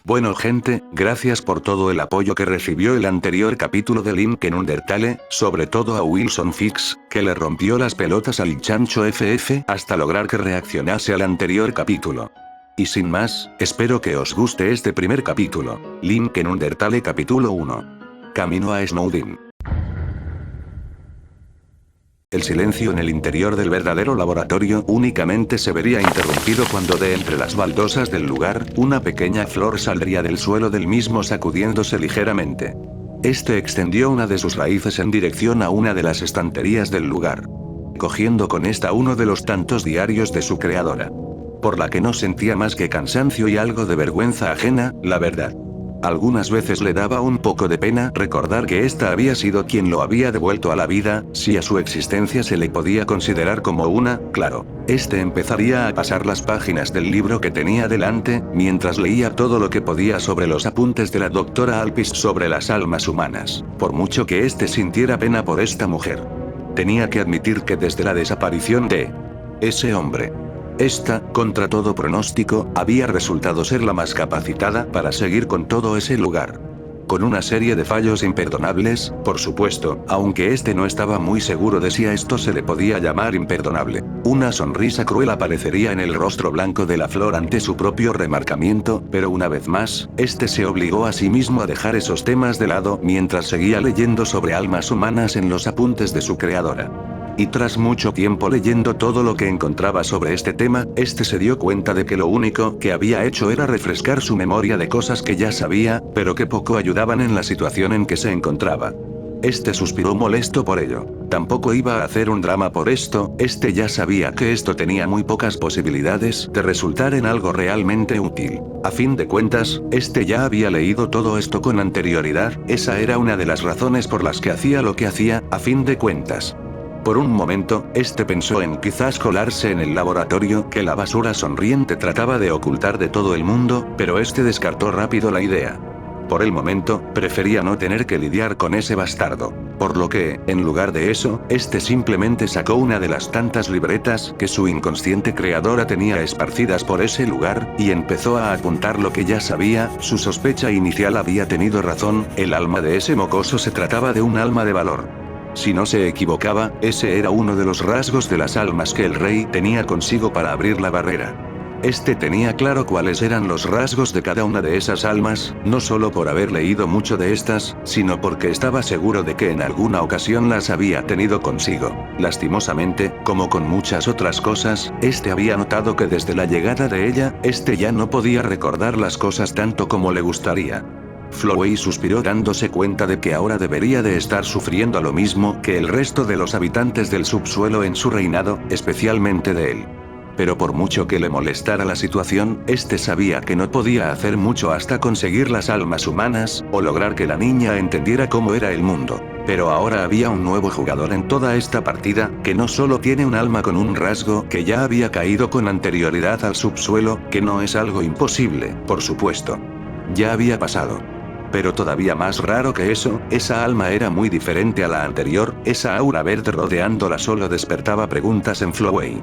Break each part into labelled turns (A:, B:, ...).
A: Bueno gente, gracias por todo el apoyo que recibió el anterior capítulo de Link en Undertale, sobre todo a Wilson Fix, que le rompió las pelotas al chancho FF hasta lograr que reaccionase al anterior capítulo. Y sin más, espero que os guste este primer capítulo. Link en Undertale capítulo 1. Camino a Snowdin. El silencio en el interior del verdadero laboratorio únicamente se vería interrumpido cuando de entre las baldosas del lugar, una pequeña flor saldría del suelo del mismo sacudiéndose ligeramente. Este extendió una de sus raíces en dirección a una de las estanterías del lugar, cogiendo con esta uno de los tantos diarios de su creadora, por la que no sentía más que cansancio y algo de vergüenza ajena, la verdad. Algunas veces le daba un poco de pena recordar que esta había sido quien lo había devuelto a la vida, si a su existencia se le podía considerar como una, claro. Empezaría a pasar las páginas del libro que tenía delante, mientras leía todo lo que podía sobre los apuntes de la doctora Alpis sobre las almas humanas, por mucho que sintiera pena por esta mujer. Tenía que admitir que desde la desaparición de ese hombre, esta, contra todo pronóstico, había resultado ser la más capacitada para seguir con todo ese lugar. Con una serie de fallos imperdonables, por supuesto, aunque no estaba muy seguro de si a esto se le podía llamar imperdonable. Una sonrisa cruel aparecería en el rostro blanco de la flor ante su propio remarcamiento, pero una vez más, se obligó a sí mismo a dejar esos temas de lado mientras seguía leyendo sobre almas humanas en los apuntes de su creadora. Y tras mucho tiempo leyendo todo lo que encontraba sobre este tema, se dio cuenta de que lo único que había hecho era refrescar su memoria de cosas que ya sabía, pero que poco ayudaban en la situación en que se encontraba. Suspiró molesto por ello. Tampoco iba a hacer un drama por esto, ya sabía que esto tenía muy pocas posibilidades de resultar en algo realmente útil. A fin de cuentas, ya había leído todo esto con anterioridad, esa era una de las razones por las que hacía lo que hacía, a fin de cuentas. Por un momento, pensó en quizás colarse en el laboratorio que la basura sonriente trataba de ocultar de todo el mundo, pero descartó rápido la idea. Por el momento, prefería no tener que lidiar con ese bastardo. Por lo que, en lugar de eso, simplemente sacó una de las tantas libretas que su inconsciente creadora tenía esparcidas por ese lugar, y empezó a apuntar lo que ya sabía. Su sospecha inicial había tenido razón, el alma de ese mocoso se trataba de un alma de valor. Si no se equivocaba, ese era uno de los rasgos de las almas que el rey tenía consigo para abrir la barrera. Tenía claro cuáles eran los rasgos de cada una de esas almas, no solo por haber leído mucho de estas, sino porque estaba seguro de que en alguna ocasión las había tenido consigo. Lastimosamente, como con muchas otras cosas, había notado que desde la llegada de ella, ya no podía recordar las cosas tanto como le gustaría. Flowey suspiró dándose cuenta de que ahora debería de estar sufriendo lo mismo que el resto de los habitantes del subsuelo en su reinado, especialmente de él. Pero por mucho que le molestara la situación, sabía que no podía hacer mucho hasta conseguir las almas humanas, o lograr que la niña entendiera cómo era el mundo. Pero ahora había un nuevo jugador en toda esta partida, que no solo tiene un alma con un rasgo que ya había caído con anterioridad al subsuelo, que no es algo imposible, por supuesto. Ya había pasado. Pero todavía más raro que eso, esa alma era muy diferente a la anterior, esa aura verde rodeándola solo despertaba preguntas en Flowey.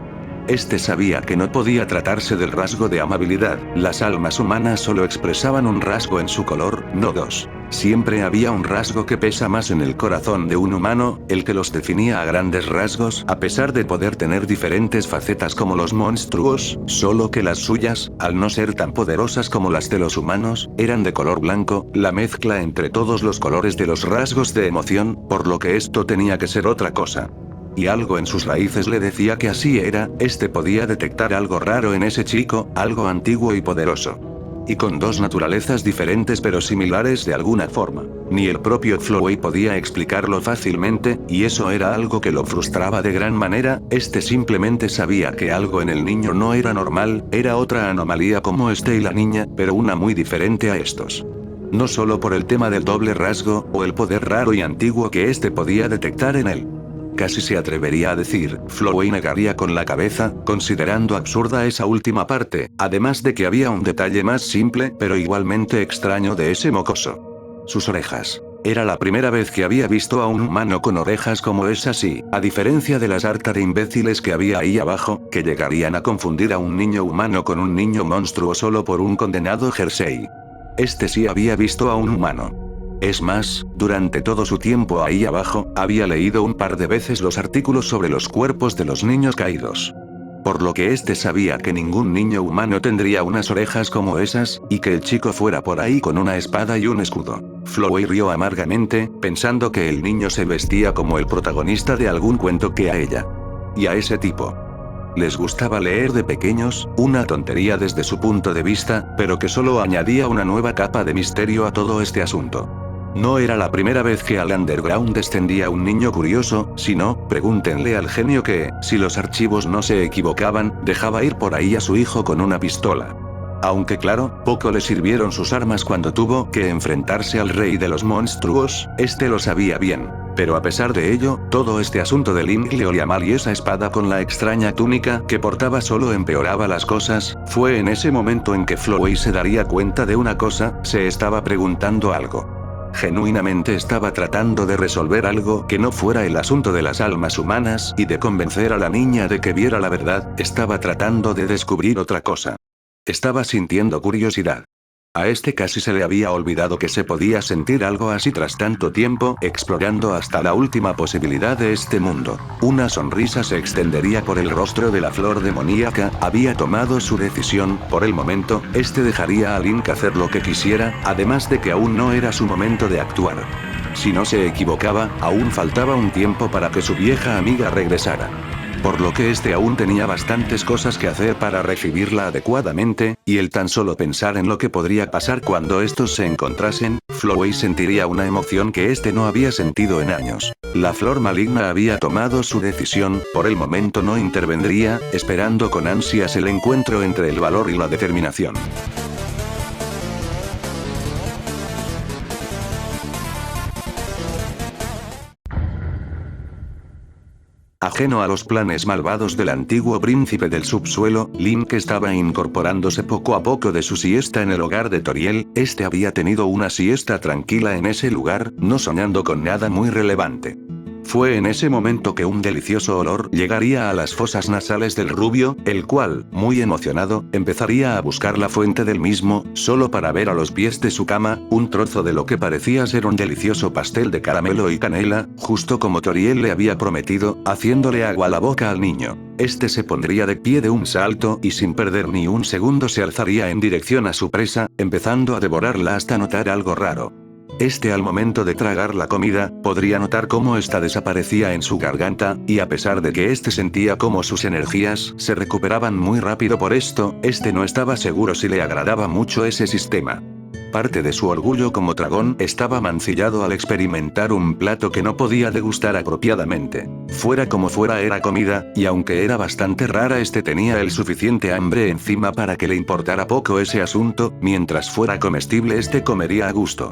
A: Sabía que no podía tratarse del rasgo de amabilidad, las almas humanas solo expresaban un rasgo en su color, no dos. Siempre había un rasgo que pesa más en el corazón de un humano, el que los definía a grandes rasgos, a pesar de poder tener diferentes facetas como los monstruos, solo que las suyas, al no ser tan poderosas como las de los humanos, eran de color blanco, la mezcla entre todos los colores de los rasgos de emoción, por lo que esto tenía que ser otra cosa. Y algo en sus raíces le decía que así era, podía detectar algo raro en ese chico, algo antiguo y poderoso. Y con dos naturalezas diferentes pero similares de alguna forma. Ni el propio Flowey podía explicarlo fácilmente, y eso era algo que lo frustraba de gran manera. Simplemente sabía que algo en el niño no era normal, era otra anomalía como y la niña, pero una muy diferente a estos. No solo por el tema del doble rasgo, o el poder raro y antiguo que podía detectar en él. Casi se atrevería a decir, Flowey negaría con la cabeza, considerando absurda esa última parte, además de que había un detalle más simple pero igualmente extraño de ese mocoso. Sus orejas. Era la primera vez que había visto a un humano con orejas como esas y, a diferencia de las harta de imbéciles que había ahí abajo, que llegarían a confundir a un niño humano con un niño monstruo solo por un condenado jersey. este sí había visto a un humano. Es más, durante todo su tiempo ahí abajo, había leído un par de veces los artículos sobre los cuerpos de los niños caídos. Por lo que este sabía que ningún niño humano tendría unas orejas como esas, y que el chico fuera por ahí con una espada y un escudo. Flowey rió amargamente, pensando que el niño se vestía como el protagonista de algún cuento que a ella y a ese tipo les gustaba leer de pequeños, una tontería desde su punto de vista, pero que solo añadía una nueva capa de misterio a todo este asunto. No era la primera vez que al underground descendía un niño curioso, sino, pregúntenle al genio que, si los archivos no se equivocaban, dejaba ir por ahí a su hijo con una pistola. Aunque claro, poco le sirvieron sus armas cuando tuvo que enfrentarse al rey de los monstruos, este lo sabía bien. Pero a pesar de ello, todo este asunto del ingle Oliamal y esa espada con la extraña túnica que portaba solo empeoraba las cosas. Fue en ese momento en que Flowey se daría cuenta de una cosa, se estaba preguntando algo. Genuinamente estaba tratando de resolver algo que no fuera el asunto de las almas humanas y de convencer a la niña de que viera la verdad, estaba tratando de descubrir otra cosa. Estaba sintiendo curiosidad. A este casi se le había olvidado que se podía sentir algo así tras tanto tiempo explorando hasta la última posibilidad de este mundo. Una sonrisa se extendería por el rostro de la flor demoníaca, había tomado su decisión, por el momento, este dejaría a Link hacer lo que quisiera, además de que aún no era su momento de actuar. Si no se equivocaba, aún faltaba un tiempo para que su vieja amiga regresara. Por lo que este aún tenía bastantes cosas que hacer para recibirla adecuadamente, y el tan solo pensar en lo que podría pasar cuando estos se encontrasen, Flowey sentiría una emoción que este no había sentido en años. La flor maligna había tomado su decisión, por el momento no intervendría, esperando con ansias el encuentro entre el valor y la determinación. Ajeno a los planes malvados del antiguo príncipe del subsuelo, Link estaba incorporándose poco a poco de su siesta en el hogar de Toriel. Este había tenido una siesta tranquila en ese lugar, no soñando con nada muy relevante. Fue en ese momento que un delicioso olor llegaría a las fosas nasales del rubio, el cual, muy emocionado, empezaría a buscar la fuente del mismo, solo para ver a los pies de su cama, un trozo de lo que parecía ser un delicioso pastel de caramelo y canela, justo como Toriel le había prometido, haciéndole agua a la boca al niño. Este se pondría de pie de un salto y sin perder ni un segundo se alzaría en dirección a su presa, empezando a devorarla hasta notar algo raro. Este al momento de tragar la comida, podría notar cómo ésta desaparecía en su garganta, y a pesar de que este sentía cómo sus energías se recuperaban muy rápido por esto, este no estaba seguro si le agradaba mucho ese sistema. Parte de su orgullo como dragón estaba mancillado al experimentar un plato que no podía degustar apropiadamente. Fuera como fuera era comida, y aunque era bastante rara este tenía el suficiente hambre encima para que le importara poco ese asunto, mientras fuera comestible este comería a gusto.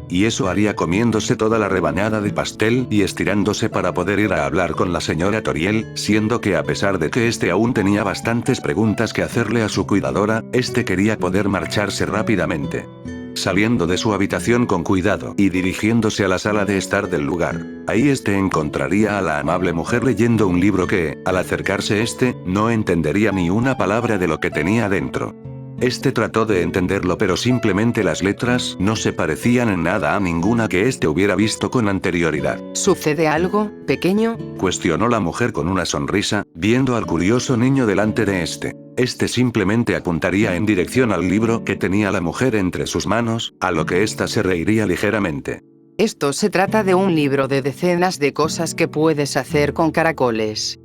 A: Y eso haría comiéndose toda la rebanada de pastel y estirándose para poder ir a hablar con la señora Toriel, siendo que a pesar de que este aún tenía bastantes preguntas que hacerle a su cuidadora, este quería poder marcharse rápidamente. Saliendo de su habitación con cuidado y dirigiéndose a la sala de estar del lugar, ahí este encontraría a la amable mujer leyendo un libro que, al acercarse este, no entendería ni una palabra de lo que tenía dentro. Este trató de entenderlo pero simplemente las letras no se parecían en nada a ninguna que este hubiera visto con anterioridad.
B: ¿Sucede algo, pequeño?
A: Cuestionó la mujer con una sonrisa, viendo al curioso niño delante de este. Este simplemente apuntaría en dirección al libro que tenía la mujer entre sus manos, a lo que ésta se reiría ligeramente.
B: Esto se trata de un libro de decenas de cosas que puedes hacer con caracoles.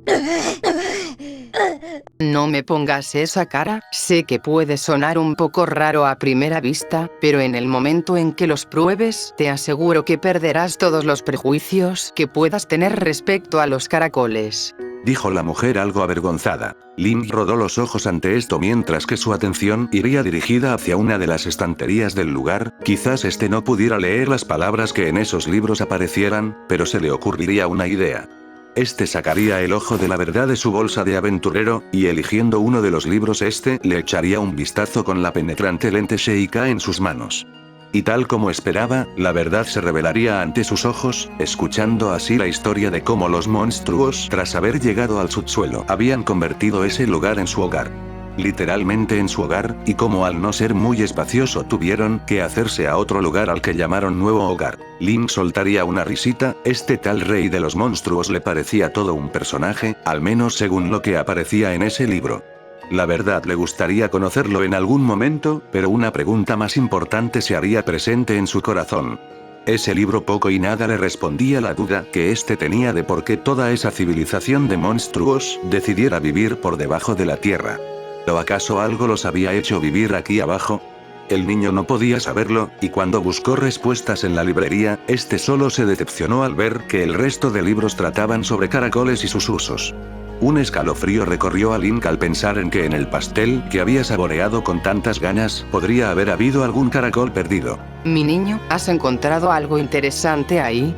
B: No me pongas esa cara, sé que puede sonar un poco raro a primera vista, pero en el momento en que los pruebes, te aseguro que perderás todos los prejuicios que puedas tener respecto a los caracoles.
A: Dijo la mujer algo avergonzada. Link rodó los ojos ante esto mientras que su atención iría dirigida hacia una de las estanterías del lugar. Quizás este no pudiera leer las palabras que en esos libros aparecieran, pero se le ocurriría una idea. Este sacaría el ojo de la verdad de su bolsa de aventurero, y eligiendo uno de los libros este le echaría un vistazo con la penetrante lente Sheikah en sus manos. Y tal como esperaba, la verdad se revelaría ante sus ojos, escuchando así la historia de cómo los monstruos, tras haber llegado al subsuelo, habían convertido ese lugar en su hogar. literalmente en su hogar, y como al no ser muy espacioso tuvieron que hacerse a otro lugar al que llamaron nuevo hogar. Link soltaría una risita, este tal rey de los monstruos le parecía todo un personaje, al menos según lo que aparecía en ese libro. La verdad le gustaría conocerlo en algún momento, pero una pregunta más importante se haría presente en su corazón. Ese libro poco y nada le respondía la duda que éste tenía de por qué toda esa civilización de monstruos decidiera vivir por debajo de la tierra. ¿O acaso algo los había hecho vivir aquí abajo? El niño no podía saberlo, y cuando buscó respuestas en la librería, este solo se decepcionó al ver que el resto de libros trataban sobre caracoles y sus usos. Un escalofrío recorrió a Link al pensar en que en el pastel que había saboreado con tantas ganas, podría haber habido algún caracol perdido.
B: Mi niño, ¿has encontrado algo interesante ahí?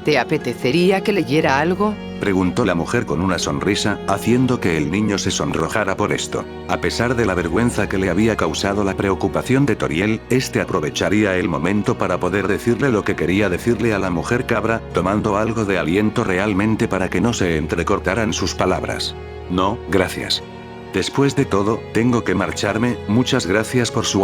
B: ¿Te apetecería que leyera algo?
A: Preguntó la mujer con una sonrisa, haciendo que el niño se sonrojara por esto. A pesar de la vergüenza que le había causado la preocupación de Toriel, este aprovecharía el momento para poder decirle lo que quería decirle a la mujer cabra, tomando algo de aliento realmente para que no se entrecortaran sus palabras. No, gracias. Después de todo, tengo que marcharme, muchas gracias por su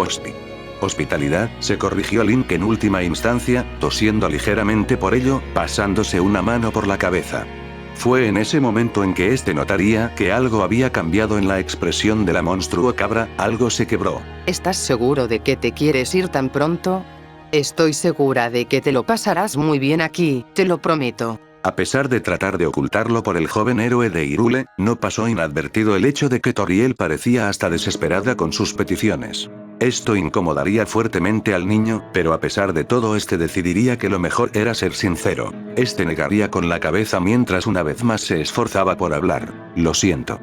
A: hospitalidad, se corrigió Link en última instancia, tosiendo ligeramente por ello, pasándose una mano por la cabeza. Fue en ese momento en que este notaría que algo había cambiado en la expresión de la monstruo cabra, algo se quebró.
B: ¿Estás seguro de que te quieres ir tan pronto? Estoy segura de que te lo pasarás muy bien aquí, te lo prometo.
A: A pesar de tratar de ocultarlo por el joven héroe de Hyrule, no pasó inadvertido el hecho de que Toriel parecía hasta desesperada con sus peticiones. Esto incomodaría fuertemente al niño, pero a pesar de todo este decidiría que lo mejor era ser sincero. Este negaría con la cabeza mientras una vez más se esforzaba por hablar. Lo siento.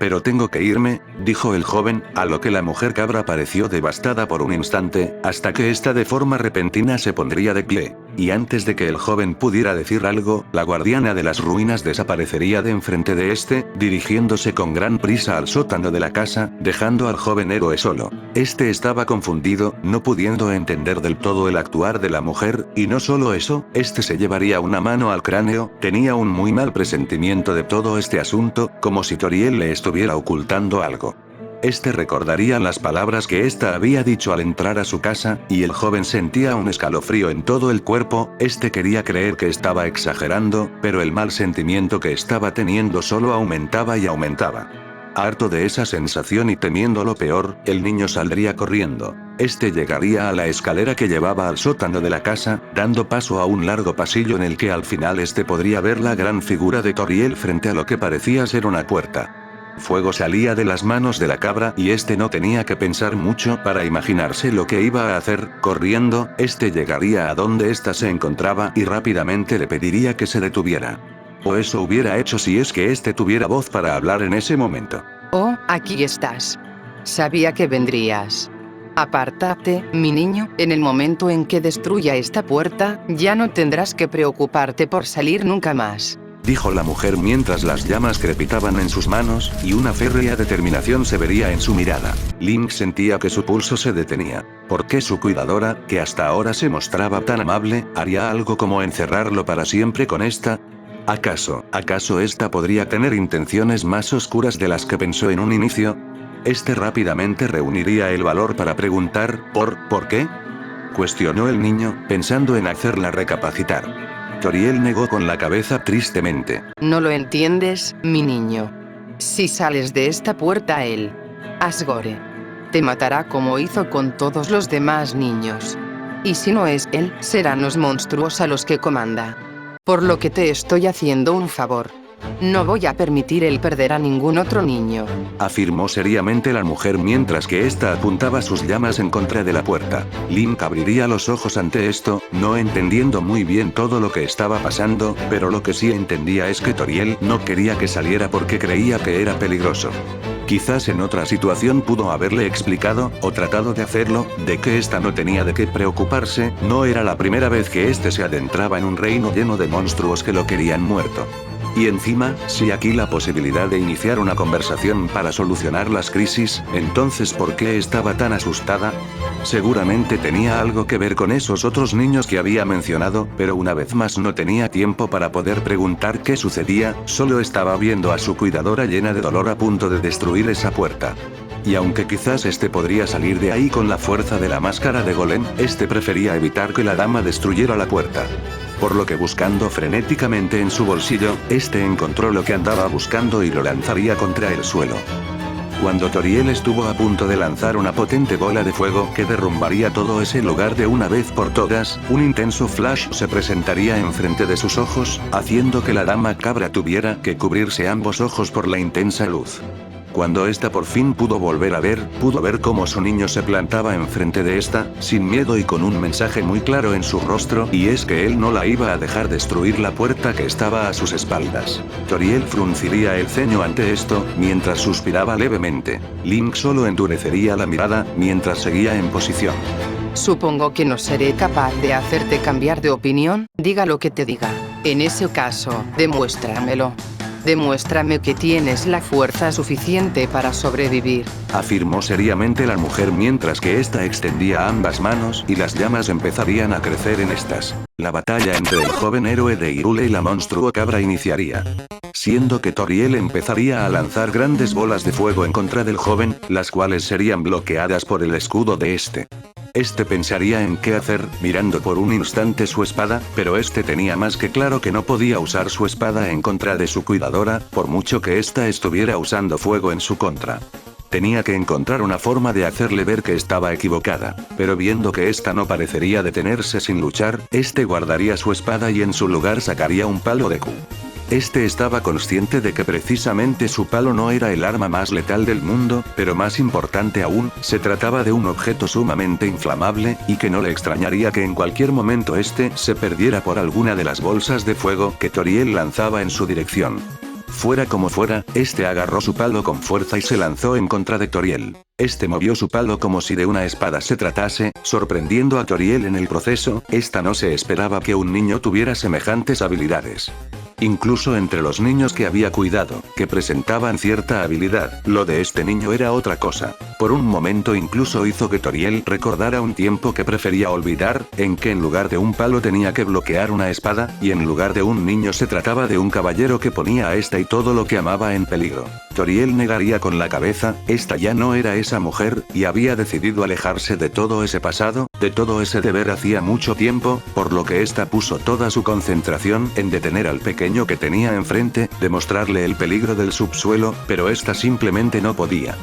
A: Pero tengo que irme, dijo el joven, a lo que la mujer cabra pareció devastada por un instante, hasta que ésta de forma repentina se pondría de pie. Y antes de que el joven pudiera decir algo, la guardiana de las ruinas desaparecería de enfrente de este, dirigiéndose con gran prisa al sótano de la casa, dejando al joven héroe solo. Este estaba confundido, no pudiendo entender del todo el actuar de la mujer, y no solo eso, este se llevaría una mano al cráneo, tenía un muy mal presentimiento de todo este asunto, como si Toriel le estuviera ocultando algo. Este recordaría las palabras que ésta había dicho al entrar a su casa, y el joven sentía un escalofrío en todo el cuerpo, este quería creer que estaba exagerando, pero el mal sentimiento que estaba teniendo solo aumentaba y aumentaba. Harto de esa sensación y temiendo lo peor, el niño saldría corriendo. Este llegaría a la escalera que llevaba al sótano de la casa, dando paso a un largo pasillo en el que al final este podría ver la gran figura de Toriel frente a lo que parecía ser una puerta. Fuego salía de las manos de la cabra y este no tenía que pensar mucho para imaginarse lo que iba a hacer. Corriendo, este llegaría a donde ésta se encontraba y rápidamente le pediría que se detuviera. O eso hubiera hecho si es que este tuviera voz para hablar en ese momento.
B: Oh, aquí estás. Sabía que vendrías. Apártate, mi niño, en el momento en que destruya esta puerta, ya no tendrás que preocuparte por salir nunca más.
A: Dijo la mujer mientras las llamas crepitaban en sus manos, y una férrea determinación se vería en su mirada. Link sentía que su pulso se detenía. ¿Por qué su cuidadora, que hasta ahora se mostraba tan amable, haría algo como encerrarlo para siempre con esta? ¿Acaso esta podría tener intenciones más oscuras de las que pensó en un inicio? Este rápidamente reuniría el valor para preguntar, ¿por qué? Cuestionó el niño, pensando en hacerla recapacitar. Toriel negó con la cabeza tristemente.
B: No lo entiendes, mi niño. Si sales de esta puerta él, Asgore, te matará como hizo con todos los demás niños. Y si no es él, serán los monstruos a los que comanda. Por lo que te estoy haciendo un favor. No voy a permitir el perder a ningún otro niño.
A: Afirmó seriamente la mujer mientras que ésta apuntaba sus llamas en contra de la puerta. Link abriría los ojos ante esto, no entendiendo muy bien todo lo que estaba pasando, pero lo que sí entendía es que Toriel no quería que saliera porque creía que era peligroso. Quizás en otra situación pudo haberle explicado, o tratado de hacerlo, de que ésta no tenía de qué preocuparse, no era la primera vez que éste se adentraba en un reino lleno de monstruos que lo querían muerto. Y encima, si aquí la posibilidad de iniciar una conversación para solucionar las crisis, entonces ¿por qué estaba tan asustada? Seguramente tenía algo que ver con esos otros niños que había mencionado, pero una vez más no tenía tiempo para poder preguntar qué sucedía, solo estaba viendo a su cuidadora llena de dolor a punto de destruir esa puerta. y aunque quizás este podría salir de ahí con la fuerza de la máscara de golem, este prefería evitar que la dama destruyera la puerta. Por lo que buscando frenéticamente en su bolsillo, este encontró lo que andaba buscando y lo lanzaría contra el suelo. Cuando Toriel estuvo a punto de lanzar una potente bola de fuego que derrumbaría todo ese lugar de una vez por todas, un intenso flash se presentaría enfrente de sus ojos, haciendo que la dama cabra tuviera que cubrirse ambos ojos por la intensa luz. Cuando ésta por fin pudo volver a ver, pudo ver cómo su niño se plantaba enfrente de ésta, sin miedo y con un mensaje muy claro en su rostro, y es que él no la iba a dejar destruir la puerta que estaba a sus espaldas. Toriel frunciría el ceño ante esto, mientras suspiraba levemente. Link solo endurecería la mirada, mientras seguía en posición.
B: Supongo que no seré capaz de hacerte cambiar de opinión, diga lo que te diga. En ese caso, demuéstramelo. Demuéstrame que tienes la fuerza suficiente para sobrevivir.
A: Afirmó seriamente la mujer mientras que ésta extendía ambas manos y las llamas empezarían a crecer en estas. La batalla entre el joven héroe de Hyrule y la monstruo cabra iniciaría. Siendo que Toriel empezaría a lanzar grandes bolas de fuego en contra del joven, las cuales serían bloqueadas por el escudo de este. Este pensaría en qué hacer, mirando por un instante su espada, pero este tenía más que claro que no podía usar su espada en contra de su cuidadora, por mucho que ésta estuviera usando fuego en su contra. Tenía que encontrar una forma de hacerle ver que estaba equivocada, pero viendo que ésta no parecería detenerse sin luchar, este guardaría su espada y en su lugar sacaría un palo de Q. Este estaba consciente de que precisamente su palo no era el arma más letal del mundo, pero más importante aún, se trataba de un objeto sumamente inflamable, y que no le extrañaría que en cualquier momento este se perdiera por alguna de las bolsas de fuego que Toriel lanzaba en su dirección. Fuera como fuera, este agarró su palo con fuerza y se lanzó en contra de Toriel. Este movió su palo como si de una espada se tratase, sorprendiendo a Toriel en el proceso. Esta no se esperaba que un niño tuviera semejantes habilidades. Incluso entre los niños que había cuidado, que presentaban cierta habilidad, lo de este niño era otra cosa. Por un momento incluso hizo que Toriel recordara un tiempo que prefería olvidar, en que en lugar de un palo tenía que bloquear una espada, y en lugar de un niño se trataba de un caballero que ponía a esta y todo lo que amaba en peligro. Toriel negaría con la cabeza, esta ya no era esa mujer, y había decidido alejarse de todo ese pasado, de todo ese deber hacía mucho tiempo, por lo que esta puso toda su concentración en detener al pequeño que tenía enfrente, demostrarle el peligro del subsuelo, pero esta simplemente no podía.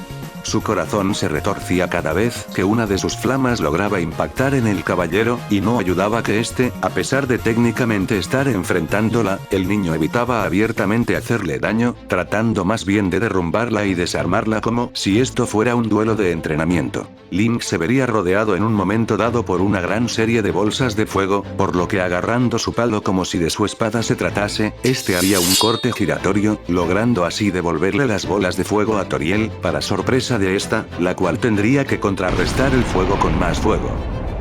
A: Su corazón se retorcía cada vez que una de sus flamas lograba impactar en el caballero, y no ayudaba que este, a pesar de técnicamente estar enfrentándola, el niño evitaba abiertamente hacerle daño, tratando más bien de derrumbarla y desarmarla como si esto fuera un duelo de entrenamiento. Link se vería rodeado en un momento dado por una gran serie de bolsas de fuego, por lo que agarrando su palo como si de su espada se tratase, este haría un corte giratorio, logrando así devolverle las bolas de fuego a Toriel, para sorpresa de esta, la cual tendría que contrarrestar el fuego con más fuego.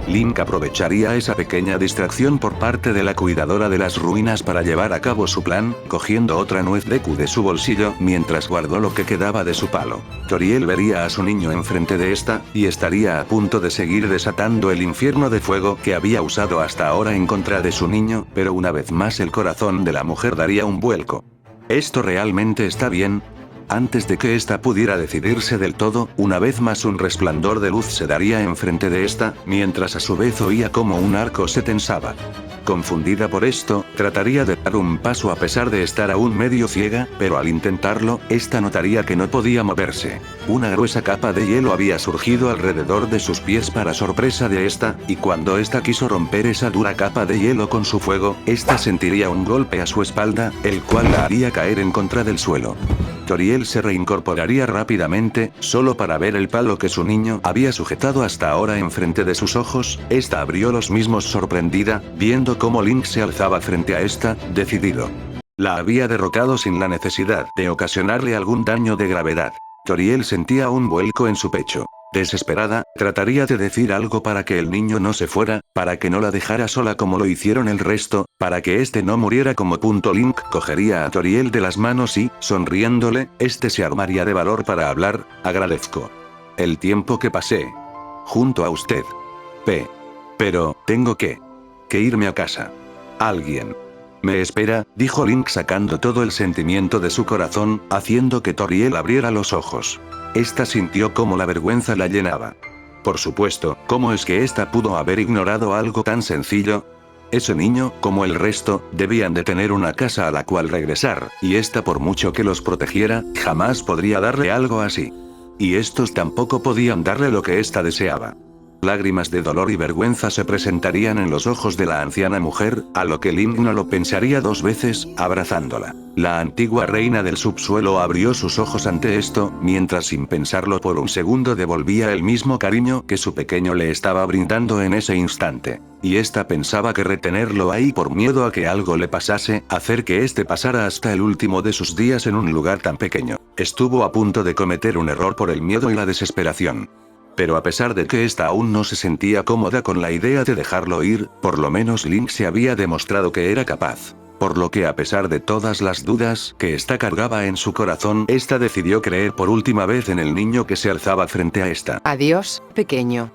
A: Link aprovecharía esa pequeña distracción por parte de la cuidadora de las ruinas para llevar a cabo su plan, cogiendo otra nuez de Q de su bolsillo, mientras guardó lo que quedaba de su palo. Toriel vería a su niño enfrente de esta, y estaría a punto de seguir desatando el infierno de fuego que había usado hasta ahora en contra de su niño, pero una vez más el corazón de la mujer daría un vuelco. ¿Esto realmente está bien? Antes de que ésta pudiera decidirse del todo, una vez más un resplandor de luz se daría enfrente de ésta, mientras a su vez oía como un arco se tensaba. Confundida por esto, trataría de dar un paso a pesar de estar aún medio ciega, pero al intentarlo, ésta notaría que no podía moverse. Una gruesa capa de hielo había surgido alrededor de sus pies para sorpresa de ésta, y cuando ésta quiso romper esa dura capa de hielo con su fuego, ésta sentiría un golpe a su espalda, el cual la haría caer en contra del suelo. Toriel se reincorporaría rápidamente, solo para ver el palo que su niño había sujetado hasta ahora enfrente de sus ojos. Esta abrió los mismos sorprendida, viendo cómo Link se alzaba frente a esta, decidido. La había derrotado sin la necesidad de ocasionarle algún daño de gravedad. Toriel sentía un vuelco en su pecho. Desesperada, trataría de decir algo para que el niño no se fuera, para que no la dejara sola como lo hicieron el resto, para que este no muriera como Link cogería a Toriel de las manos y, sonriéndole, este se armaría de valor para hablar. Agradezco el tiempo que pasé junto a usted. Pero tengo que irme a casa. Alguien Me espera, dijo Link sacando todo el sentimiento de su corazón, haciendo que Toriel abriera los ojos. Esta sintió cómo la vergüenza la llenaba. Por supuesto, ¿cómo es que esta pudo haber ignorado algo tan sencillo? Ese niño, como el resto, debían de tener una casa a la cual regresar, y esta por mucho que los protegiera, jamás podría darle algo así. Y estos tampoco podían darle lo que ésta deseaba. Lágrimas de dolor y vergüenza se presentarían en los ojos de la anciana mujer, a lo que Link no lo pensaría dos veces, abrazándola. La antigua reina del subsuelo abrió sus ojos ante esto, mientras sin pensarlo por un segundo devolvía el mismo cariño que su pequeño le estaba brindando en ese instante. Y esta pensaba que retenerlo ahí por miedo a que algo le pasase, hacer que éste pasara hasta el último de sus días en un lugar tan pequeño. Estuvo a punto de cometer un error por el miedo y la desesperación. Pero a pesar de que ésta aún no se sentía cómoda con la idea de dejarlo ir, por lo menos Link se había demostrado que era capaz. Por lo que a pesar de todas las dudas que ésta cargaba en su corazón, ésta decidió creer por última vez en el niño que se alzaba frente a ésta.
B: Adiós, pequeño.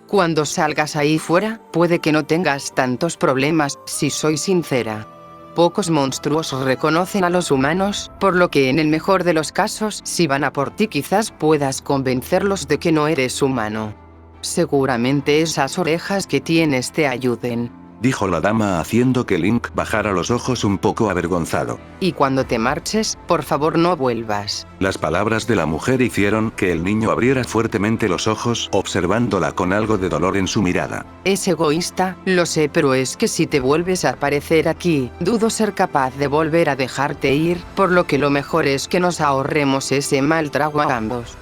B: Cuando salgas ahí fuera, puede que no tengas tantos problemas, si soy sincera. Pocos monstruos reconocen a los humanos, por lo que en el mejor de los casos, si van a por ti quizás puedas convencerlos de que no eres humano. Seguramente esas orejas que tienes te ayuden.
A: Dijo la dama haciendo que Link bajara los ojos un poco avergonzado.
B: Y cuando te marches, por favor no vuelvas.
A: Las palabras de la mujer hicieron que el niño abriera fuertemente los ojos, observándola con algo de dolor en su mirada.
B: Es egoísta, lo sé, pero es que si te vuelves a aparecer aquí, dudo ser capaz de volver a dejarte ir, por lo que lo mejor es que nos ahorremos ese mal trago a ambos.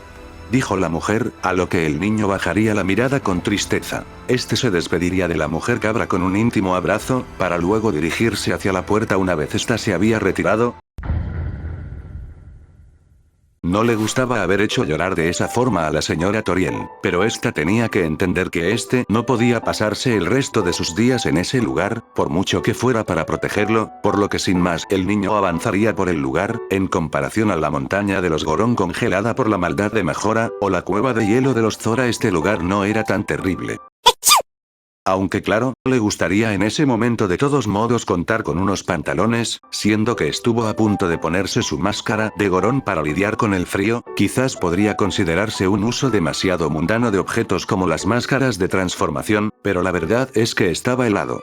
A: Dijo la mujer, a lo que el niño bajaría la mirada con tristeza. Este se despediría de la mujer cabra con un íntimo abrazo, para luego dirigirse hacia la puerta una vez ésta se había retirado. No le gustaba haber hecho llorar de esa forma a la señora Toriel, pero ésta tenía que entender que éste no podía pasarse el resto de sus días en ese lugar, por mucho que fuera para protegerlo, por lo que sin más el niño avanzaría por el lugar, en comparación a la montaña de los Gorón congelada por la maldad de Majora, o la cueva de hielo de los Zora, este lugar no era tan terrible. Aunque claro, le gustaría en ese momento de todos modos contar con unos pantalones, siendo que estuvo a punto de ponerse su máscara de Gorón para lidiar con el frío, quizás podría considerarse un uso demasiado mundano de objetos como las máscaras de transformación, pero la verdad es que estaba helado.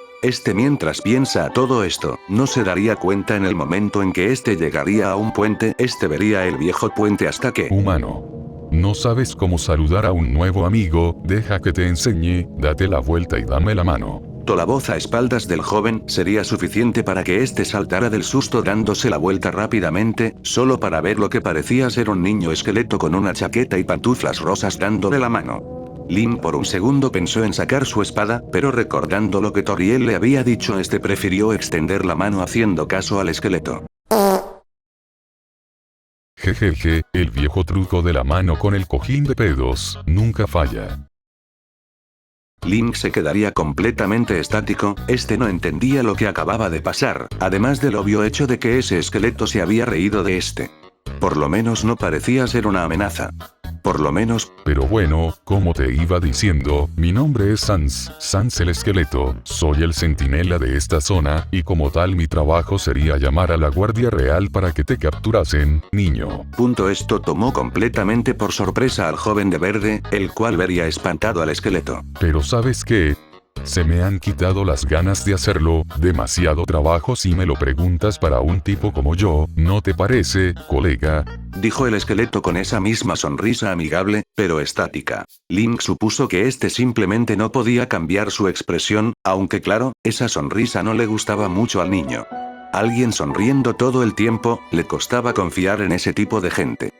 A: Mientras piensa todo esto, no se daría cuenta en el momento en que llegaría a un puente, vería el viejo puente hasta que...
C: Humano. ¿No sabes cómo saludar a un nuevo amigo? Deja que te enseñe, date la vuelta y dame la mano.
A: La voz a espaldas del joven sería suficiente para que saltara del susto dándose la vuelta rápidamente, solo para ver lo que parecía ser un niño esqueleto con una chaqueta y pantuflas rosas dándole la mano. Link por un segundo pensó en sacar su espada, pero recordando lo que Toriel le había dicho, prefirió extender la mano haciendo caso al esqueleto.
C: Jejeje, el viejo truco de la mano con el cojín de pedos, nunca falla.
A: Link se quedaría completamente estático, no entendía lo que acababa de pasar, además del obvio hecho de que ese esqueleto se había reído de Por lo menos no parecía ser una amenaza. Por lo menos...
C: Pero bueno, como te iba diciendo, mi nombre es Sans el esqueleto, soy el centinela de esta zona, y como tal mi trabajo sería llamar a la Guardia Real para que te capturasen, niño.
A: Esto tomó completamente por sorpresa al joven de verde, el cual vería espantado al esqueleto.
C: Pero ¿sabes qué? Se me han quitado las ganas de hacerlo, demasiado trabajo si me lo preguntas para un tipo como yo, ¿no te parece, colega?
A: Dijo el esqueleto con esa misma sonrisa amigable, pero estática. Link supuso que simplemente no podía cambiar su expresión, aunque claro, esa sonrisa no le gustaba mucho al niño. Alguien sonriendo todo el tiempo, le costaba confiar en ese tipo de gente.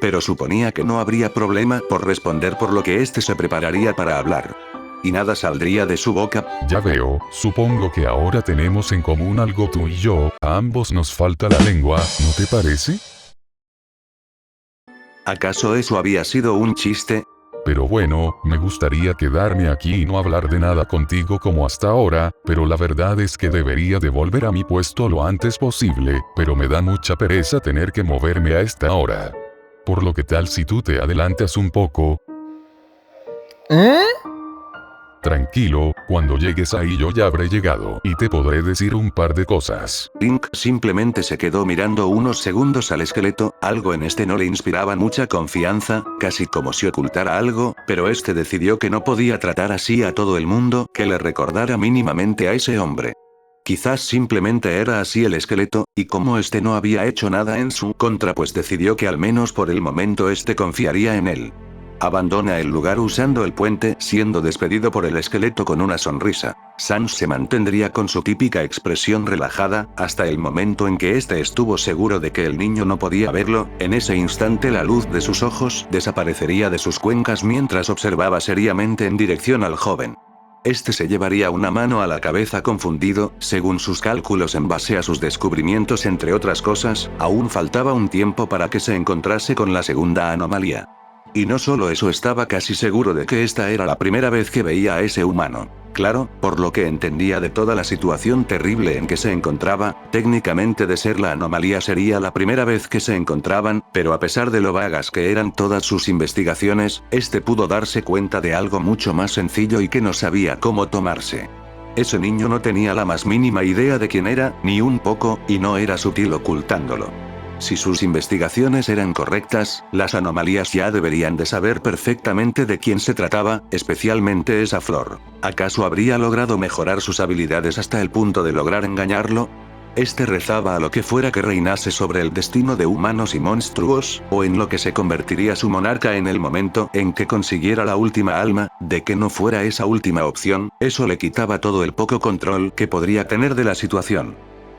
A: Pero suponía que no habría problema por responder, por lo que se prepararía para hablar. Y nada saldría de su boca.
C: Ya veo, supongo que ahora tenemos en común algo tú y yo, a ambos nos falta la lengua, ¿no te parece?
A: ¿Acaso eso había sido un chiste?
C: Pero bueno, me gustaría quedarme aquí y no hablar de nada contigo como hasta ahora, pero la verdad es que debería de volver a mi puesto lo antes posible, pero me da mucha pereza tener que moverme a esta hora. Por lo que tal si tú te adelantas un poco. Tranquilo, cuando llegues ahí yo ya habré llegado y te podré decir un par de cosas.
A: Link simplemente se quedó mirando unos segundos al esqueleto, algo en este no le inspiraba mucha confianza, casi como si ocultara algo, pero este decidió que no podía tratar así a todo el mundo, que le recordara mínimamente a ese hombre. Quizás simplemente era así el esqueleto, y como este no había hecho nada en su contra pues decidió que al menos por el momento este confiaría en él. Abandona el lugar usando el puente, siendo despedido por el esqueleto con una sonrisa. Sans se mantendría con su típica expresión relajada, hasta el momento en que este estuvo seguro de que el niño no podía verlo, en ese instante la luz de sus ojos desaparecería de sus cuencas mientras observaba seriamente en dirección al joven. Este se llevaría una mano a la cabeza confundido, según sus cálculos en base a sus descubrimientos entre otras cosas, aún faltaba un tiempo para que se encontrase con la segunda anomalía. Y no solo eso, estaba casi seguro de que esta era la primera vez que veía a ese humano. Claro, por lo que entendía de toda la situación terrible en que se encontraba, técnicamente de ser la anomalía sería la primera vez que se encontraban, pero a pesar de lo vagas que eran todas sus investigaciones, este pudo darse cuenta de algo mucho más sencillo y que no sabía cómo tomarse. Ese niño no tenía la más mínima idea de quién era, ni un poco, y no era sutil ocultándolo. Si sus investigaciones eran correctas, las anomalías ya deberían de saber perfectamente de quién se trataba, especialmente esa flor. ¿Acaso habría logrado mejorar sus habilidades hasta el punto de lograr engañarlo? Este rezaba a lo que fuera que reinase sobre el destino de humanos y monstruos, o en lo que se convertiría su monarca en el momento en que consiguiera la última alma, de que no fuera esa última opción, eso le quitaba todo el poco control que podría tener de la situación.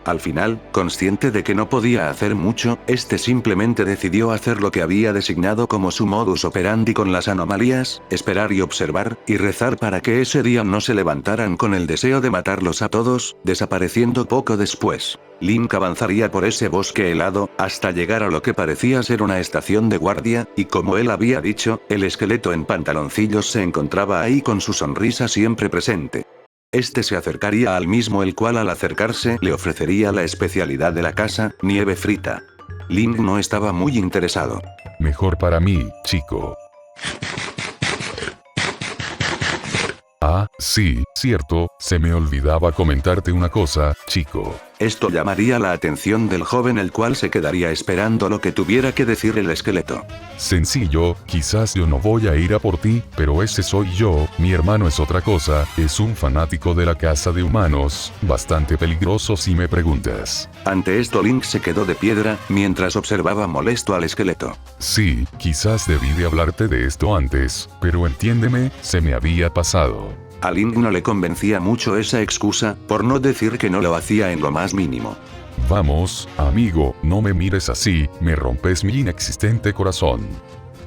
A: Al final, consciente de que no podía hacer mucho, este simplemente decidió hacer lo que había designado como su modus operandi con las anomalías, esperar y observar, y rezar para que ese día no se levantaran con el deseo de matarlos a todos, desapareciendo poco después. Link avanzaría por ese bosque helado, hasta llegar a lo que parecía ser una estación de guardia, y como él había dicho, el esqueleto en pantaloncillos se encontraba ahí con su sonrisa siempre presente. Este se acercaría al mismo, el cual al acercarse le ofrecería la especialidad de la casa, nieve frita. Link no estaba muy interesado.
C: Mejor para mí, chico. Ah, sí, cierto, se me olvidaba comentarte una cosa, chico.
A: Esto llamaría la atención del joven, el cual se quedaría esperando lo que tuviera que decir el esqueleto.
C: Sencillo, quizás yo no voy a ir a por ti, pero ese soy yo, mi hermano es otra cosa, es un fanático de la caza de humanos, bastante peligroso si me preguntas.
A: Ante esto Link se quedó de piedra, mientras observaba molesto al esqueleto.
C: Sí, quizás debí de hablarte de esto antes, pero entiéndeme, se me había pasado.
A: A Link no le convencía mucho esa excusa, por no decir que no lo hacía en lo más mínimo.
C: Vamos, amigo, no me mires así, me rompes mi inexistente corazón.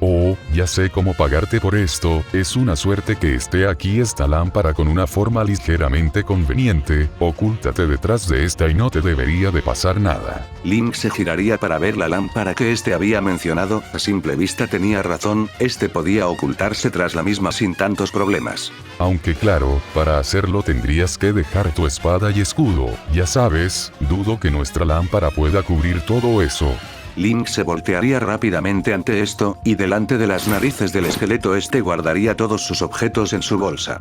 C: Oh, ya sé cómo pagarte por esto, es una suerte que esté aquí esta lámpara con una forma ligeramente conveniente, ocúltate detrás de esta y no te debería de pasar nada.
A: Link se giraría para ver la lámpara que este había mencionado, a simple vista tenía razón, este podía ocultarse tras la misma sin tantos problemas.
C: Aunque claro, para hacerlo tendrías que dejar tu espada y escudo, ya sabes, dudo que nuestra lámpara pueda cubrir todo eso.
A: Link se voltearía rápidamente ante esto, y delante de las narices del esqueleto este guardaría todos sus objetos en su bolsa.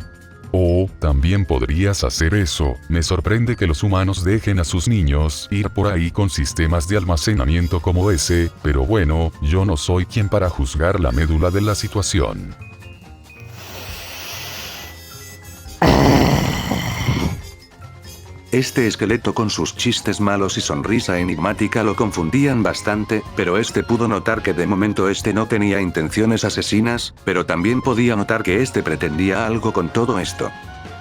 C: Oh, también podrías hacer eso, me sorprende que los humanos dejen a sus niños ir por ahí con sistemas de almacenamiento como ese, pero bueno, yo no soy quien para juzgar la médula de la situación.
A: Este esqueleto con sus chistes malos y sonrisa enigmática lo confundían bastante, pero este pudo notar que de momento este no tenía intenciones asesinas, pero también podía notar que este pretendía algo con todo esto.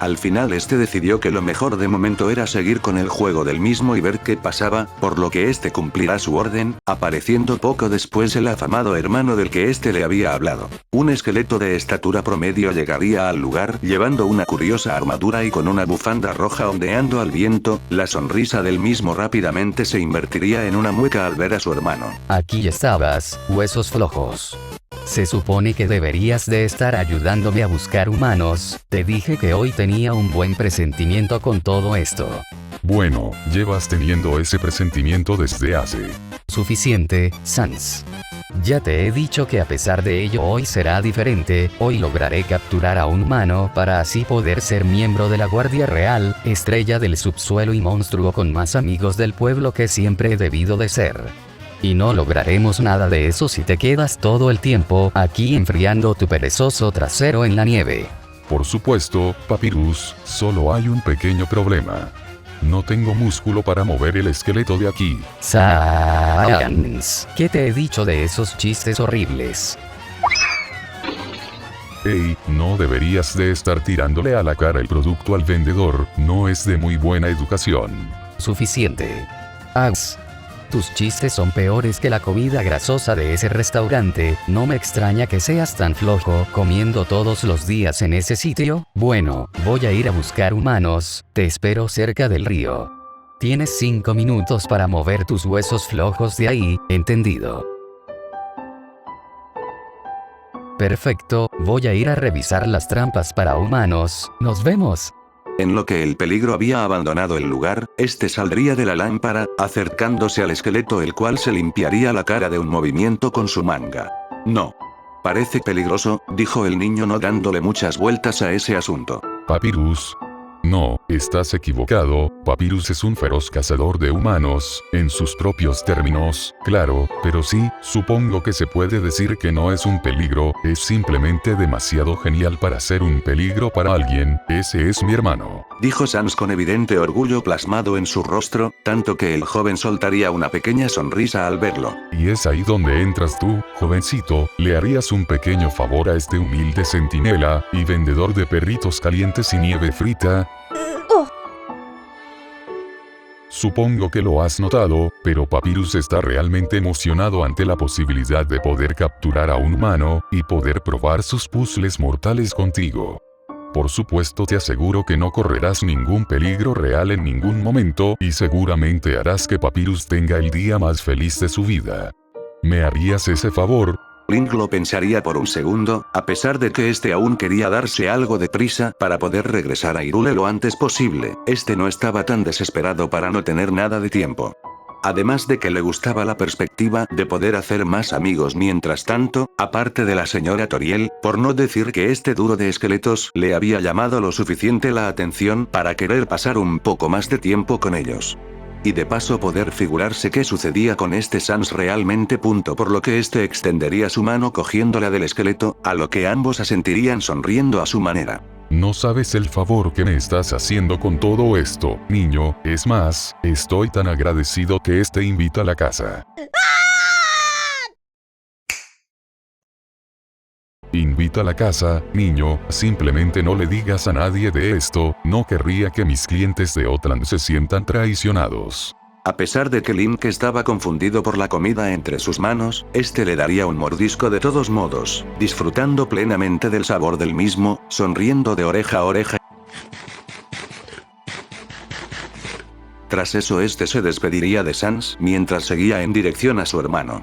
A: Al final este decidió que lo mejor de momento era seguir con el juego del mismo y ver qué pasaba, por lo que este cumplirá su orden, apareciendo poco después el afamado hermano del que este le había hablado. Un esqueleto de estatura promedio llegaría al lugar llevando una curiosa armadura y con una bufanda roja ondeando al viento, la sonrisa del mismo rápidamente se invertiría en una mueca al ver a su hermano.
D: Aquí estabas, huesos flojos. Se supone que deberías de estar ayudándome a buscar humanos, te dije que hoy tenía un buen presentimiento con todo esto.
C: Bueno, llevas teniendo ese presentimiento desde hace
D: Suficiente, Sans. Ya te he dicho que a pesar de ello hoy será diferente, hoy lograré capturar a un humano para así poder ser miembro de la Guardia Real, estrella del subsuelo y monstruo con más amigos del pueblo que siempre he debido de ser. Y no lograremos nada de eso si te quedas todo el tiempo aquí enfriando tu perezoso trasero en la nieve.
C: Por supuesto, Papyrus, solo hay un pequeño problema. No tengo músculo para mover el esqueleto de aquí.
D: Science. ¿Qué te he dicho de esos chistes horribles?
C: Hey, no deberías de estar tirándole a la cara el producto al vendedor, no es de muy buena educación.
D: Suficiente. Ax. Tus chistes son peores que la comida grasosa de ese restaurante, no me extraña que seas tan flojo comiendo todos los días en ese sitio. Bueno, voy a ir a buscar humanos, te espero cerca del río. Tienes 5 minutos para mover tus huesos flojos de ahí, ¿entendido? Perfecto, voy a ir a revisar las trampas para humanos, nos vemos.
A: En lo que el peligro había abandonado el lugar, este saldría de la lámpara, acercándose al esqueleto el cual se limpiaría la cara de un movimiento con su manga. No. Parece peligroso, dijo el niño no dándole muchas vueltas a ese asunto.
C: Papyrus. No, estás equivocado, Papyrus es un feroz cazador de humanos, en sus propios términos, claro, pero sí, supongo que se puede decir que no es un peligro, es simplemente demasiado genial para ser un peligro para alguien, ese es mi hermano.
A: Dijo Sans con evidente orgullo plasmado en su rostro, tanto que el joven soltaría una pequeña sonrisa al verlo.
C: Y es ahí donde entras tú, jovencito, le harías un pequeño favor a este humilde centinela, y vendedor de perritos calientes y nieve frita. Supongo que lo has notado, pero Papyrus está realmente emocionado ante la posibilidad de poder capturar a un humano, y poder probar sus puzzles mortales contigo. Por supuesto te aseguro que no correrás ningún peligro real en ningún momento, y seguramente harás que Papyrus tenga el día más feliz de su vida. ¿Me harías ese favor?
A: Link lo pensaría por un segundo, a pesar de que este aún quería darse algo de prisa para poder regresar a Hyrule lo antes posible, este no estaba tan desesperado para no tener nada de tiempo. Además de que le gustaba la perspectiva de poder hacer más amigos mientras tanto, aparte de la señora Toriel, por no decir que este duro de esqueletos le había llamado lo suficiente la atención para querer pasar un poco más de tiempo con ellos. Y de paso poder figurarse qué sucedía con este Sans realmente. Por lo que este extendería su mano cogiéndola del esqueleto, a lo que ambos asentirían sonriendo a su manera.
C: No sabes el favor que me estás haciendo con todo esto, niño, es más, estoy tan agradecido que te invito a la casa. Invita a la casa, niño, simplemente no le digas a nadie de esto, no querría que mis clientes de Outland se sientan traicionados.
A: A pesar de que Link estaba confundido por la comida entre sus manos, este le daría un mordisco de todos modos, disfrutando plenamente del sabor del mismo, sonriendo de oreja a oreja. Tras eso este se despediría de Sans mientras seguía en dirección a su hermano.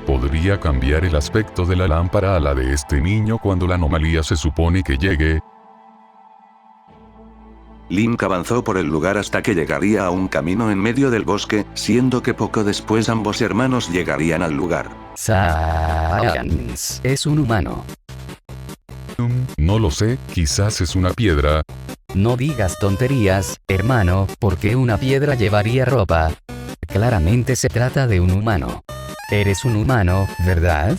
C: ¿Podría cambiar el aspecto de la lámpara a la de este niño cuando la anomalía se supone que llegue?
A: Link avanzó por el lugar hasta que llegaría a un camino en medio del bosque, siendo que poco después ambos hermanos llegarían al lugar.
D: Science. Es un humano.
C: No lo sé, quizás es una piedra.
D: No digas tonterías, hermano, porque una piedra llevaría ropa. Claramente se trata de un humano. Eres un humano, ¿verdad?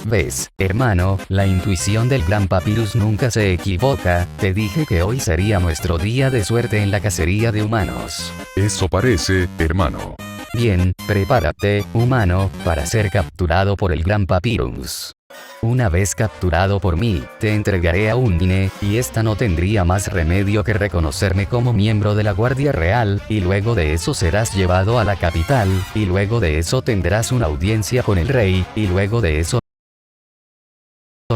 D: ¿Ves, hermano? La intuición del gran Papyrus nunca se equivoca, te dije que hoy sería nuestro día de suerte en la cacería de humanos.
C: Eso parece, hermano.
D: Bien, prepárate, humano, para ser capturado por el gran Papyrus. Una vez capturado por mí, te entregaré a Undine, y esta no tendría más remedio que reconocerme como miembro de la Guardia Real, y luego de eso serás llevado a la capital, y luego de eso tendrás una audiencia con el rey, y luego de eso...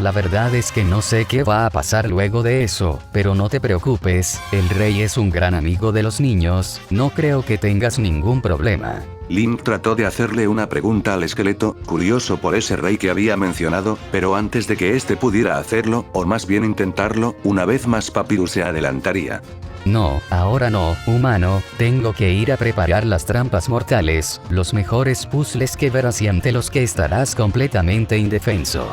D: La verdad es que no sé qué va a pasar luego de eso, pero no te preocupes, el rey es un gran amigo de los niños, no creo que tengas ningún problema.
A: Link trató de hacerle una pregunta al esqueleto, curioso por ese rey que había mencionado, pero antes de que este pudiera hacerlo, o más bien intentarlo, una vez más Papyrus se adelantaría.
D: No, ahora no, humano, tengo que ir a preparar las trampas mortales, los mejores puzzles que verás y ante los que estarás completamente indefenso.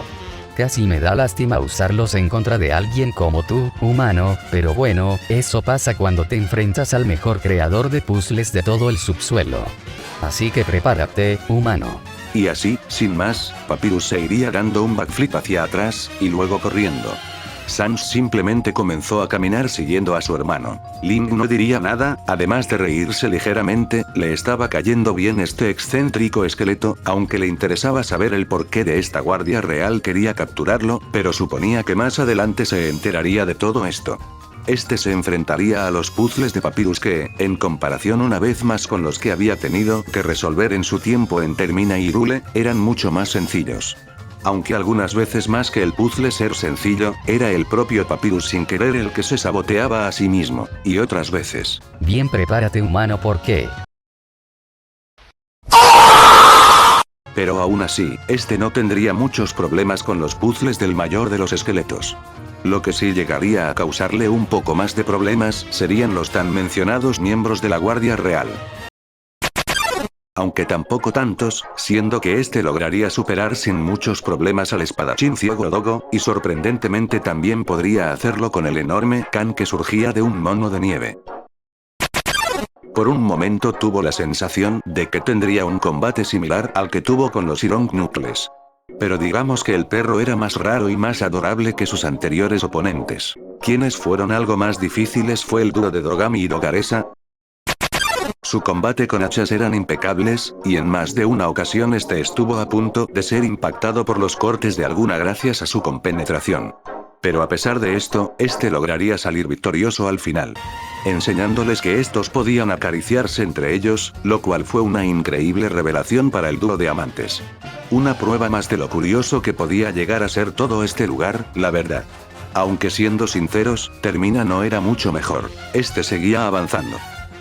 D: Casi me da lástima usarlos en contra de alguien como tú, humano, pero bueno, eso pasa cuando te enfrentas al mejor creador de puzzles de todo el subsuelo. Así que prepárate, humano.
A: Y así, sin más, Papyrus se iría dando un backflip hacia atrás, y luego corriendo. Sans simplemente comenzó a caminar siguiendo a su hermano. Link no diría nada, además de reírse ligeramente, le estaba cayendo bien este excéntrico esqueleto, aunque le interesaba saber el porqué de esta guardia real quería capturarlo, pero suponía que más adelante se enteraría de todo esto. Este se enfrentaría a los puzzles de Papyrus que, en comparación una vez más con los que había tenido que resolver en su tiempo en Termina y Hyrule, eran mucho más sencillos. Aunque algunas veces más que el puzzle ser sencillo, era el propio Papyrus sin querer el que se saboteaba a sí mismo, y otras veces.
D: Bien, prepárate, humano, porque
A: Pero aún así, este no tendría muchos problemas con los puzzles del mayor de los esqueletos. Lo que sí llegaría a causarle un poco más de problemas serían los tan mencionados miembros de la Guardia Real. Aunque tampoco tantos, siendo que este lograría superar sin muchos problemas al espadachín ciego Dogo, y sorprendentemente también podría hacerlo con el enorme Kan que surgía de un mono de nieve. Por un momento tuvo la sensación de que tendría un combate similar al que tuvo con los Iron Knuckles. Pero digamos que el perro era más raro y más adorable que sus anteriores oponentes. Quienes fueron algo más difíciles fue el dúo de Dogami y Dogaresa. Su combate con hachas eran impecables, y en más de una ocasión este estuvo a punto de ser impactado por los cortes de alguna gracias a su compenetración. Pero a pesar de esto, este lograría salir victorioso al final, enseñándoles que estos podían acariciarse entre ellos, lo cual fue una increíble revelación para el dúo de amantes. Una prueba más de lo curioso que podía llegar a ser todo este lugar, la verdad. Aunque siendo sinceros, Termina no era mucho mejor, este seguía avanzando.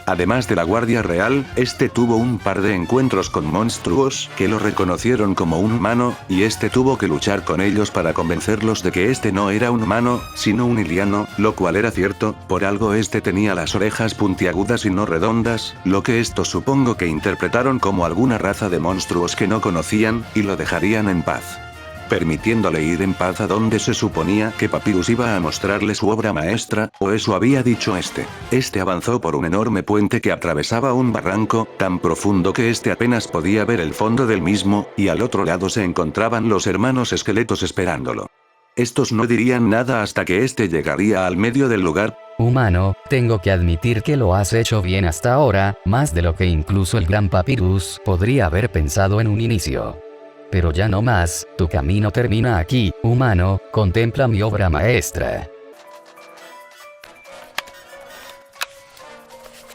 A: Además de la Guardia Real, este tuvo un par de encuentros con monstruos que lo reconocieron como un humano, y este tuvo que luchar con ellos para convencerlos de que este no era un humano, sino un iliano, lo cual era cierto, por algo este tenía las orejas puntiagudas y no redondas, lo que estos supongo que interpretaron como alguna raza de monstruos que no conocían, y lo dejarían en paz, permitiéndole ir en paz a donde se suponía que Papyrus iba a mostrarle su obra maestra, o eso había dicho este. Este avanzó por un enorme puente que atravesaba un barranco, tan profundo que este apenas podía ver el fondo del mismo, y al otro lado se encontraban los hermanos esqueletos esperándolo. Estos no dirían nada hasta que este llegaría al medio del lugar.
D: humano, tengo que admitir que lo has hecho bien hasta ahora, más de lo que incluso el gran Papyrus podría haber pensado en un inicio. Pero ya no más, tu camino termina aquí, humano, contempla mi obra maestra.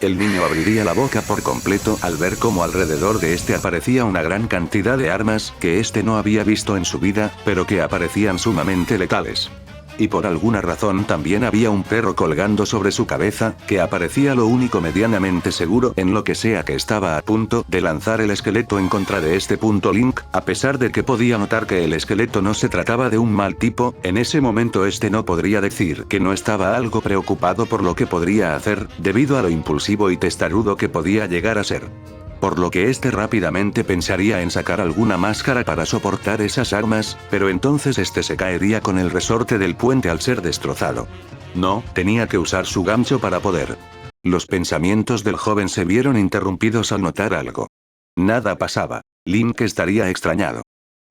A: El niño abriría la boca por completo al ver cómo alrededor de este aparecía una gran cantidad de armas que este no había visto en su vida, pero que aparecían sumamente letales. Y por alguna razón también había un perro colgando sobre su cabeza, que aparecía lo único medianamente seguro en lo que sea que estaba a punto de lanzar el esqueleto en contra de este punto Link, a pesar de que podía notar que el esqueleto no se trataba de un mal tipo, en ese momento este no podría decir que no estaba algo preocupado por lo que podría hacer, debido a lo impulsivo y testarudo que podía llegar a ser. Por lo que este rápidamente pensaría en sacar alguna máscara para soportar esas armas, pero entonces este se caería con el resorte del puente al ser destrozado. No, tenía que usar su gancho para poder. Los pensamientos del joven se vieron interrumpidos al notar algo. Nada pasaba. Link estaría extrañado.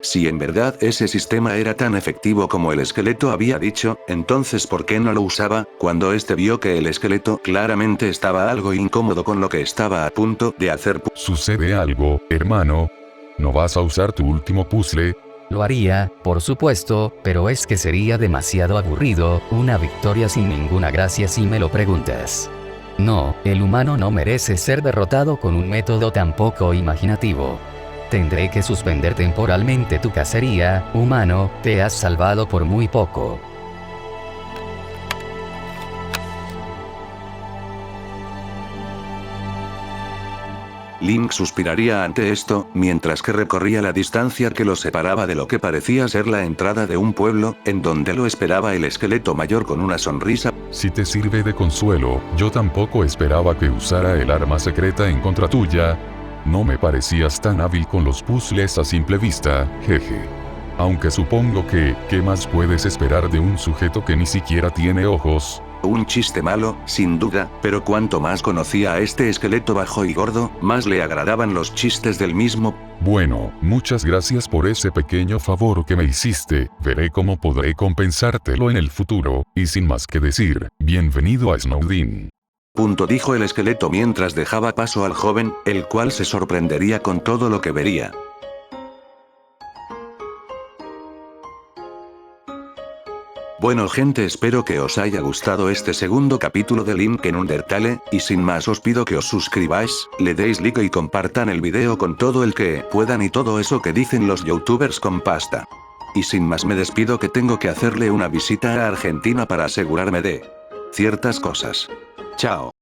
A: Si en verdad ese sistema era tan efectivo como el esqueleto había dicho, entonces ¿por qué no lo usaba? Cuando este vio que el esqueleto claramente estaba algo incómodo con lo que estaba a punto de hacer.
C: ¿Sucede algo, hermano? ¿No vas a usar tu último puzzle?
D: Lo haría, por supuesto, pero es que sería demasiado aburrido, una victoria sin ninguna gracia si me lo preguntas. No, el humano no merece ser derrotado con un método tan poco imaginativo. Tendré que suspender temporalmente tu cacería, humano, te has salvado por muy poco.
A: Link suspiraría ante esto, mientras que recorría la distancia que lo separaba de lo que parecía ser la entrada de un pueblo, en donde lo esperaba el esqueleto mayor con una sonrisa.
C: Si te sirve de consuelo, yo tampoco esperaba que usara el arma secreta en contra tuya. No me parecías tan hábil con los puzzles a simple vista, jeje. Aunque supongo que, ¿qué más puedes esperar de un sujeto que ni siquiera tiene ojos?
A: Un chiste malo, sin duda, pero cuanto más conocía a este esqueleto bajo y gordo, más le agradaban los chistes del mismo.
C: Bueno, muchas gracias por ese pequeño favor que me hiciste, veré cómo podré compensártelo en el futuro, y sin más que decir, bienvenido a Snowdin.
A: Dijo el esqueleto mientras dejaba paso al joven, el cual se sorprendería con todo lo que vería. Bueno gente, espero que os haya gustado este segundo capítulo de Link en Undertale, y sin más os pido que os suscribáis, le deis like y compartan el video con todo el que puedan y todo eso que dicen los youtubers con pasta. Y sin más me despido, que tengo que hacerle una visita a Argentina para asegurarme de ciertas cosas. Chao.